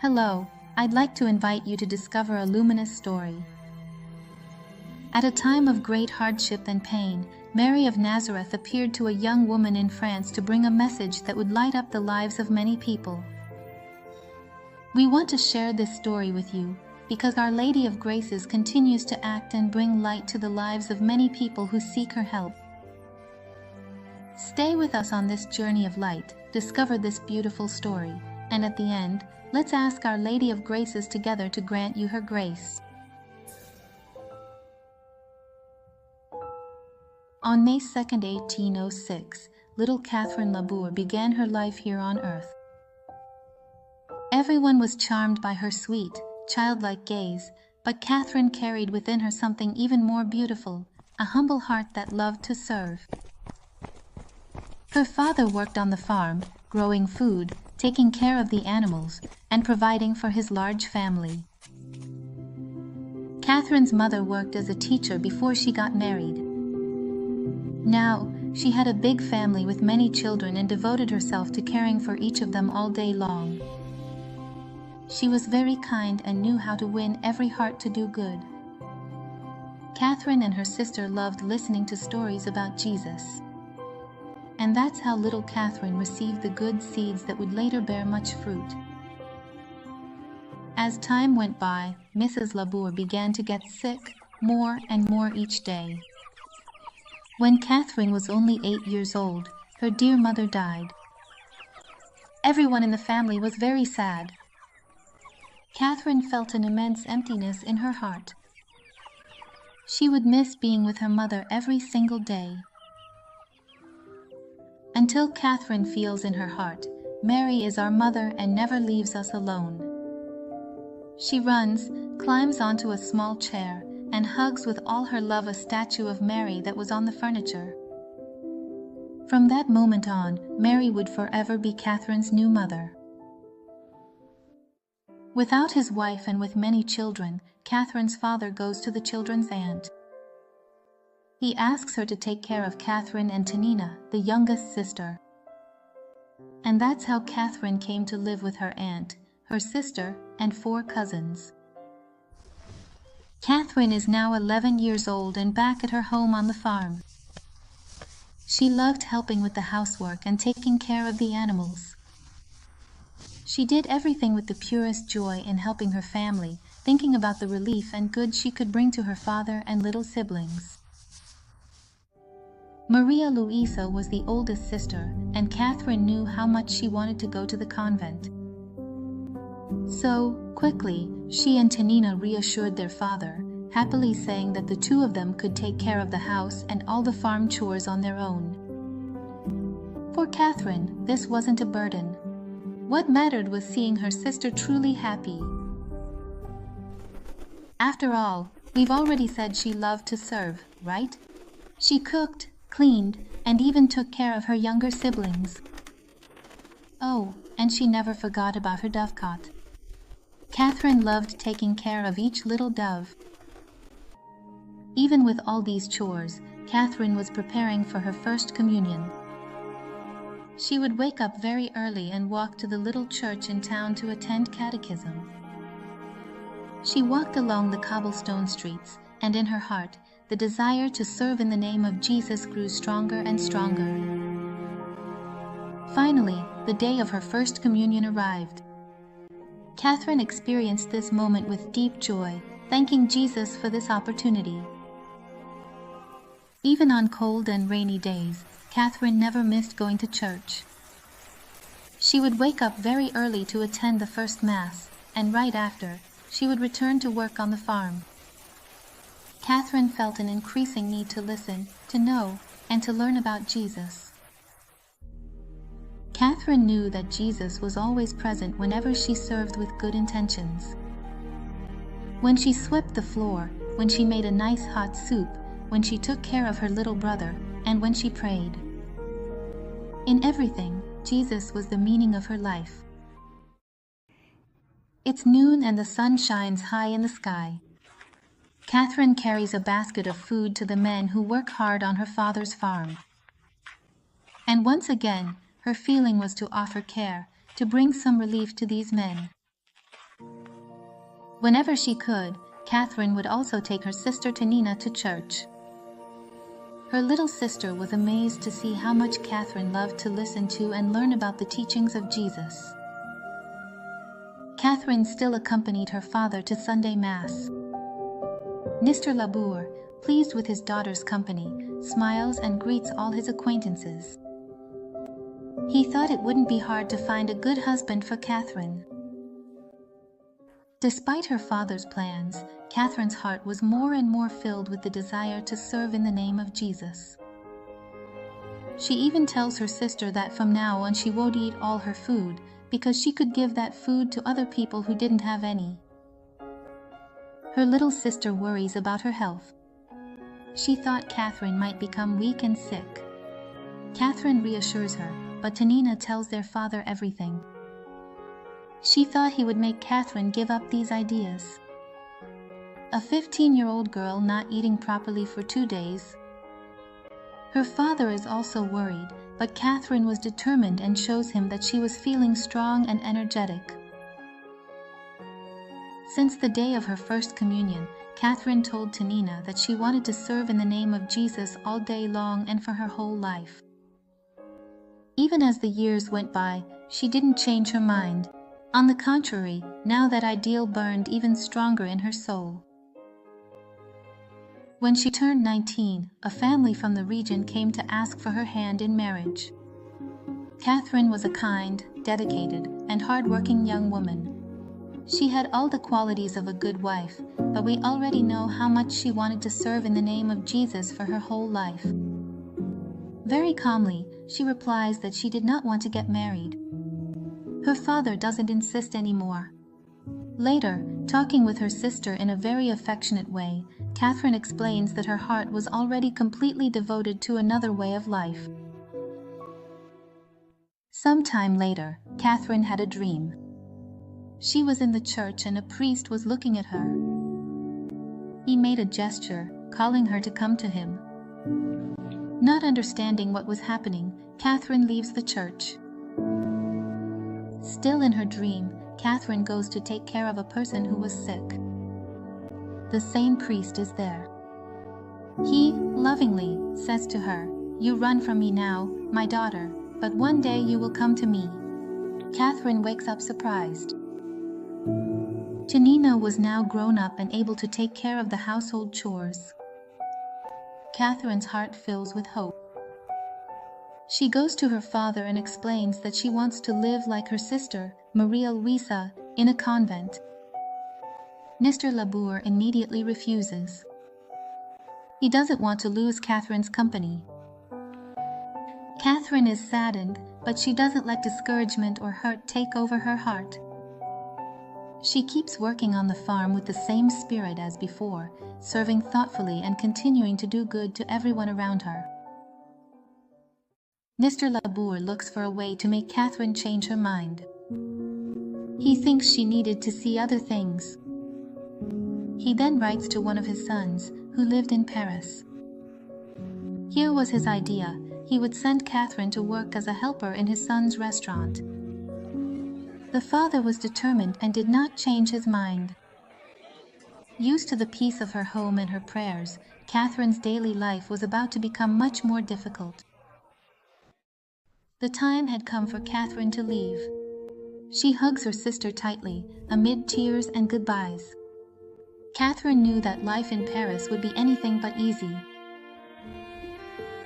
Hello, I'd like to invite you to discover a luminous story. At a time of great hardship and pain, Mary of Nazareth appeared to a young woman in France to bring a message that would light up the lives of many people. We want to share this story with you because Our Lady of Graces continues to act and bring light to the lives of many people who seek her help. Stay with us on this journey of light, discover this beautiful story, and at the end, let's ask Our Lady of Graces together to grant you her grace. On May 2, 1806, little Catherine Labouré began her life here on earth. Everyone was charmed by her sweet, childlike gaze, but Catherine carried within her something even more beautiful, a humble heart that loved to serve. Her father worked on the farm, growing food, taking care of the animals, and providing for his large family. Catherine's mother worked as a teacher before she got married. Now, she had a big family with many children and devoted herself to caring for each of them all day long. She was very kind and knew how to win every heart to do good. Catherine and her sister loved listening to stories about Jesus. And that's how little Catherine received the good seeds that would later bear much fruit. As time went by, Mrs. Labouré began to get sick, more and more each day. When Catherine was only 8 years old, her dear mother died. Everyone in the family was very sad. Catherine felt an immense emptiness in her heart. She would miss being with her mother every single day. Until Catherine feels in her heart, Mary is our mother and never leaves us alone. She runs, climbs onto a small chair, and hugs with all her love a statue of Mary that was on the furniture. From that moment on, Mary would forever be Catherine's new mother. Without his wife and with many children, Catherine's father goes to the children's aunt. He asks her to take care of Catherine and Tanina, the youngest sister. And that's how Catherine came to live with her aunt, her sister, and 4 cousins. Catherine is now 11 years old and back at her home on the farm. She loved helping with the housework and taking care of the animals. She did everything with the purest joy in helping her family, thinking about the relief and good she could bring to her father and little siblings. Maria Luisa was the oldest sister, and Catherine knew how much she wanted to go to the convent. So, quickly, she and Tanina reassured their father, happily saying that the 2 of them could take care of the house and all the farm chores on their own. For Catherine, this wasn't a burden. What mattered was seeing her sister truly happy. After all, we've already said she loved to serve, right? She cooked, cleaned, and even took care of her younger siblings. Oh, and she never forgot about her dovecot. Catherine loved taking care of each little dove. Even with all these chores, Catherine was preparing for her first communion. She would wake up very early and walk to the little church in town to attend catechism. She walked along the cobblestone streets, and in her heart, the desire to serve in the name of Jesus grew stronger and stronger. Finally, the day of her first communion arrived. Catherine experienced this moment with deep joy, thanking Jesus for this opportunity. Even on cold and rainy days, Catherine never missed going to church. She would wake up very early to attend the first Mass, and right after, she would return to work on the farm. Catherine felt an increasing need to listen, to know, and to learn about Jesus. Catherine knew that Jesus was always present whenever she served with good intentions. When she swept the floor, when she made a nice hot soup, when she took care of her little brother, and when she prayed. In everything, Jesus was the meaning of her life. It's noon and the sun shines high in the sky. Catherine carries a basket of food to the men who work hard on her father's farm. And once again, her feeling was to offer care, to bring some relief to these men. Whenever she could, Catherine would also take her sister Tanina to church. Her little sister was amazed to see how much Catherine loved to listen to and learn about the teachings of Jesus. Catherine still accompanied her father to Sunday Mass. Mr. Labouré, pleased with his daughter's company, smiles and greets all his acquaintances. He thought it wouldn't be hard to find a good husband for Catherine. Despite her father's plans, Catherine's heart was more and more filled with the desire to serve in the name of Jesus. She even tells her sister that from now on she won't eat all her food, because she could give that food to other people who didn't have any. Her little sister worries about her health. She thought Catherine might become weak and sick. Catherine reassures her, but Tanina tells their father everything. She thought he would make Catherine give up these ideas. A 15-year-old girl not eating properly for 2 days. Her father is also worried, but Catherine was determined and shows him that she was feeling strong and energetic. Since the day of her first communion, Catherine told Tanina that she wanted to serve in the name of Jesus all day long and for her whole life. Even as the years went by, she didn't change her mind. On the contrary, now that ideal burned even stronger in her soul. When she turned 19, a family from the region came to ask for her hand in marriage. Catherine was a kind, dedicated, and hard-working young woman. She had all the qualities of a good wife, but we already know how much she wanted to serve in the name of Jesus for her whole life. Very calmly, she replies that she did not want to get married. Her father doesn't insist anymore. Later, talking with her sister in a very affectionate way, Catherine explains that her heart was already completely devoted to another way of life. Some time later, Catherine had a dream. She was in the church and a priest was looking at her. He made a gesture, calling her to come to him. Not understanding what was happening, Catherine leaves the church. Still in her dream, Catherine goes to take care of a person who was sick. The same priest is there. He, lovingly, says to her, "You run from me now, my daughter, but one day you will come to me." Catherine wakes up surprised. Tanina was now grown up and able to take care of the household chores. Catherine's heart fills with hope. She goes to her father and explains that she wants to live like her sister, Maria Luisa, in a convent. Mr. Labouré immediately refuses. He doesn't want to lose Catherine's company. Catherine is saddened, but she doesn't let discouragement or hurt take over her heart. She keeps working on the farm with the same spirit as before, serving thoughtfully and continuing to do good to everyone around her. Mr. Labouré looks for a way to make Catherine change her mind. He thinks she needed to see other things. He then writes to one of his sons, who lived in Paris. Here was his idea: he would send Catherine to work as a helper in his son's restaurant. The father was determined and did not change his mind. Used to the peace of her home and her prayers, Catherine's daily life was about to become much more difficult. The time had come for Catherine to leave. She hugs her sister tightly, amid tears and goodbyes. Catherine knew that life in Paris would be anything but easy.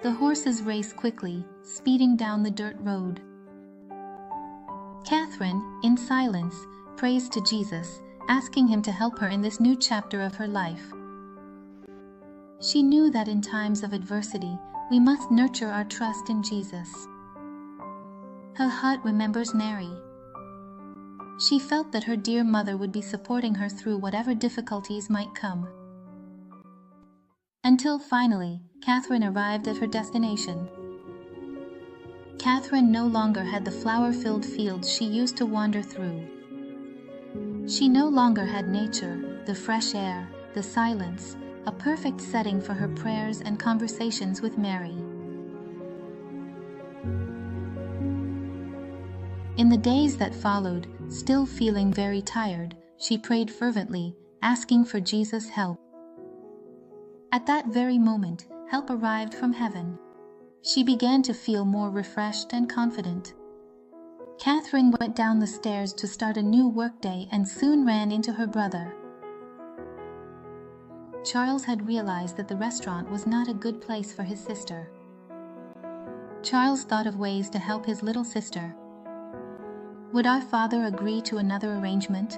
The horses race quickly, speeding down the dirt road. Catherine, in silence, prays to Jesus, asking him to help her in this new chapter of her life. She knew that in times of adversity, we must nurture our trust in Jesus. Her heart remembers Mary. She felt that her dear mother would be supporting her through whatever difficulties might come. Until finally, Catherine arrived at her destination. Catherine no longer had the flower-filled fields she used to wander through. She no longer had nature, the fresh air, the silence, a perfect setting for her prayers and conversations with Mary. In the days that followed, still feeling very tired, she prayed fervently, asking for Jesus' help. At that very moment, help arrived from heaven. She began to feel more refreshed and confident. Catherine went down the stairs to start a new workday and soon ran into her brother. Charles had realized that the restaurant was not a good place for his sister. Charles thought of ways to help his little sister. Would our father agree to another arrangement?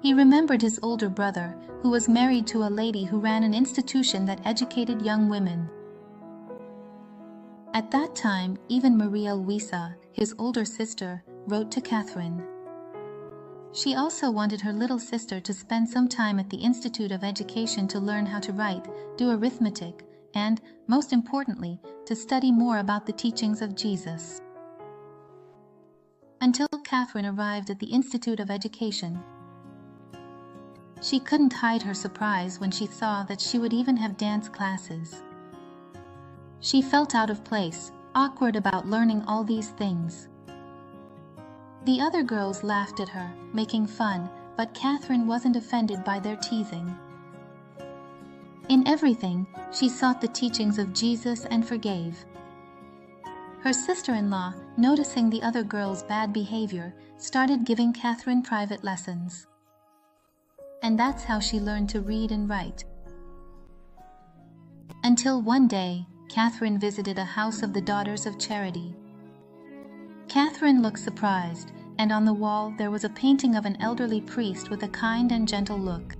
He remembered his older brother, who was married to a lady who ran an institution that educated young women. At that time, even Maria Luisa, his older sister, wrote to Catherine. She also wanted her little sister to spend some time at the Institute of Education to learn how to write, do arithmetic, and, most importantly, to study more about the teachings of Jesus. Until Catherine arrived at the Institute of Education. She couldn't hide her surprise when she saw that she would even have dance classes. She felt out of place, awkward about learning all these things. The other girls laughed at her, making fun, but Catherine wasn't offended by their teasing. In everything, she sought the teachings of Jesus and forgave. Her sister-in-law, noticing the other girls' bad behavior, started giving Catherine private lessons. And that's how she learned to read and write. Until one day, Catherine visited a house of the Daughters of Charity. Catherine looked surprised, and on the wall there was a painting of an elderly priest with a kind and gentle look.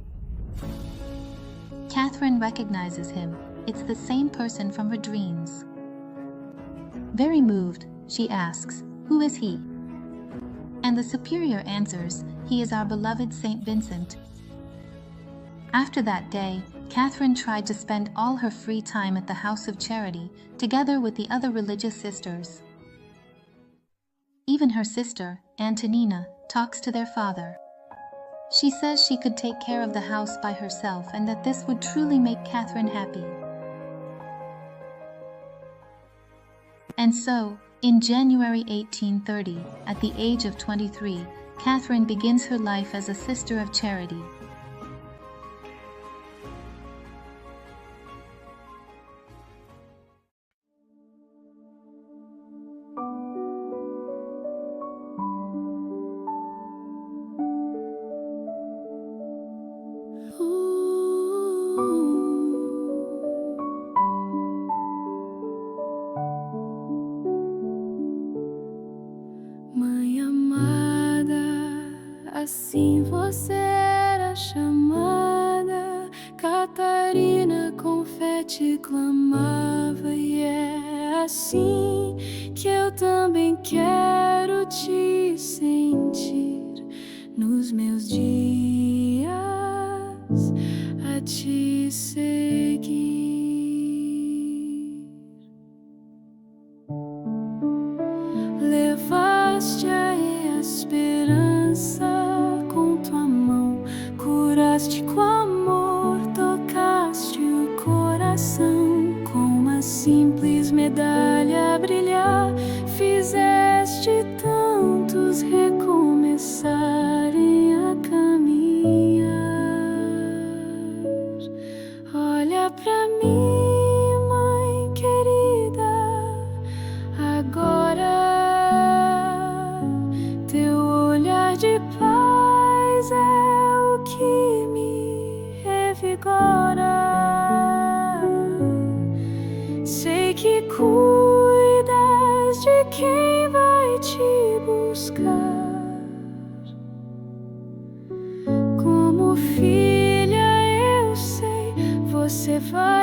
Catherine recognizes him. It's the same person from her dreams. Very moved, she asks, "Who is he?" And the superior answers, "He is our beloved Saint Vincent." After that day, Catherine tried to spend all her free time at the House of Charity, together with the other religious sisters. Even her sister, Antonina, talks to their father. She says she could take care of the house by herself and that this would truly make Catherine happy. And so, in January 1830, at the age of 23, Catherine begins her life as a Sister of Charity. Mãe amada, assim você era chamada. Catarina confete clamava, e é assim que eu também quero te sentir nos meus dias a te seguir. Levaste a esperança com tua mão, curaste com amor, tocaste o coração. Com uma simples medalha a brilhar, fizeste tantos recomeçarem a caminhar. Olha pra mim, mãe querida, agora teu olhar de paz é o que me revigora. Sei que cuidas de quem vai te buscar. Como filha eu sei, você vai